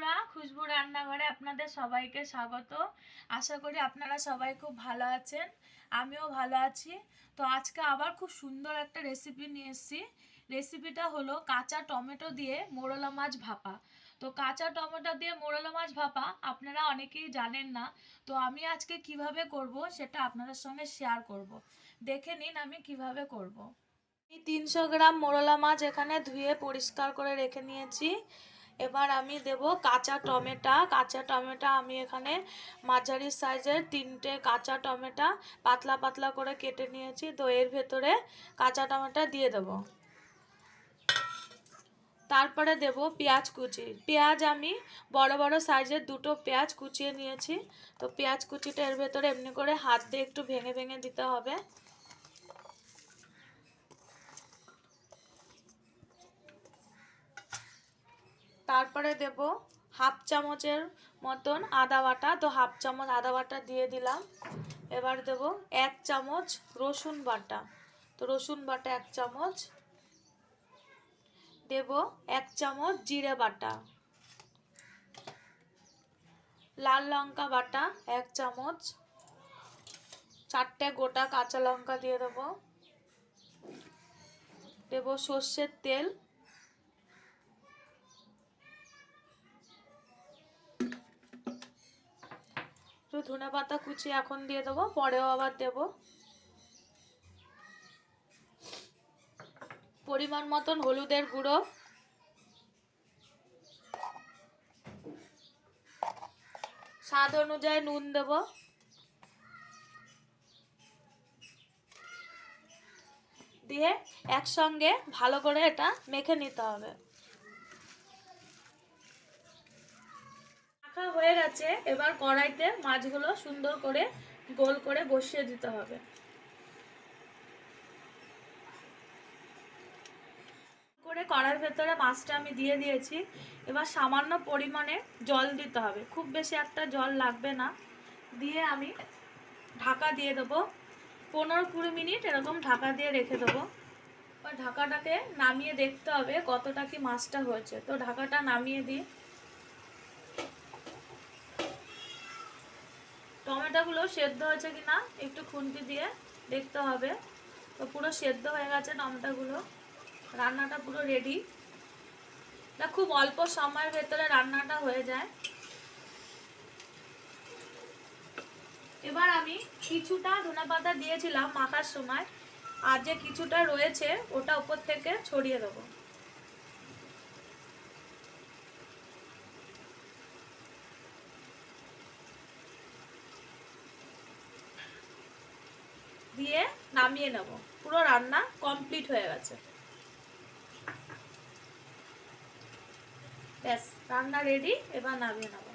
বন্ধুরা, খুশবু রান্নাঘরে আপনাদের সবাইকে স্বাগত। আশা করি আপনারা সবাই খুব ভালো আছেন, আমিও ভালো আছি। তো আজকে আবার খুব সুন্দর একটা রেসিপি নিয়ে এসেছি। রেসিপিটা হলো কাঁচা টমেটো দিয়ে মোরলা মাছ ভাপা। তো কাঁচা টমেটো দিয়ে মোরলা মাছ ভাপা আপনারা অনেকেই জানেন না। তো আমি আজকে কিভাবে করব সেটা আপনাদের সঙ্গে শেয়ার করব। দেখে নিন আমি কিভাবে করব। 300 গ্রাম মোরলা মাছ এখানে ধুয়ে পরিষ্কার করে রেখে নিয়েছি। এবার আমি দেব কাঁচা টমেটো আমি এখানে মাঝারি সাইজের 3টে কাঁচা টমেটো পাতলা পাতলা করে কেটে নিয়েছি। তো এর ভেতরে কাঁচা টমেটো দিয়ে দেব। তারপরে দেব পেঁয়াজ কুচি। পেঁয়াজ আমি বড় বড় সাইজের 2টো পেঁয়াজ কুচিয়ে নিয়েছি। তো পেঁয়াজ কুচিটা এর ভেতরে এমনি করে হাত দিয়ে একটু ভেঙে ভেঙে দিতে হবে। তারপরে দেব হাফ চামচের মতন আদা বাটা। তো হাফ চামচ আদা বাটা দিয়ে দিলাম। এবার দেব 1 চামচ রসুন বাটা। তো রসুন বাটা 1 চামচ দেব। 1 চামচ জিরে বাটা, লাল লঙ্কা বাটা 1 চামচ, 4টে গোটা কাঁচা লঙ্কা দিয়ে দেব। দেব সর্ষের তেল, ধনে পাতা কুচি এখন দিয়ে দেবো, পরেও আবার দেব। পরিমাণ মতন হলুদের গুঁড়ো, স্বাদ অনুযায়ী নুন দেব। দিয়ে একসঙ্গে ভালো করে এটা মেখে নিতে হবে। মাখা হয়ে গেছে। এবার কড়াইতে মাছগুলো সুন্দর করে গোল করে বসিয়ে দিতে হবে। করে কড়াইয়ের ভেতরে মাছটা আমি দিয়ে দিয়েছি। এবার সামান্য পরিমাণে জল দিতে হবে, খুব বেশি একটা জল লাগবে না। দিয়ে আমি ঢাকা দিয়ে দেবো। 15-20 মিনিট এরকম ঢাকা দিয়ে রেখে দেবো। এবার ঢাকাটাকে নামিয়ে দেখতে হবে কতটা কি মাছটা হয়েছে। তো ঢাকাটা নামিয়ে দিই। টমেটোগুলো সেদ্ধ হয়েছে কিনা একটু খুন্তি দিয়ে দেখতে হবে। তো পুরো সেদ্ধ হয়ে গেছে টমেটোগুলো। রান্নাটা পুরো রেডি। এটা খুব অল্প সময়ের ভেতরে রান্নাটা হয়ে যায়। এবার আমি কিছুটা ধনেপাতা দিয়েছিলাম মাখার সময়, আর যে কিছুটা রয়েছে ওটা উপর থেকে ছড়িয়ে দেবো। দিয়ে নামিয়ে নেব। পুরো রান্না কমপ্লিট হয়ে গেছে। ব্যাস, রান্না রেডি। এবার নামিয়ে নেব।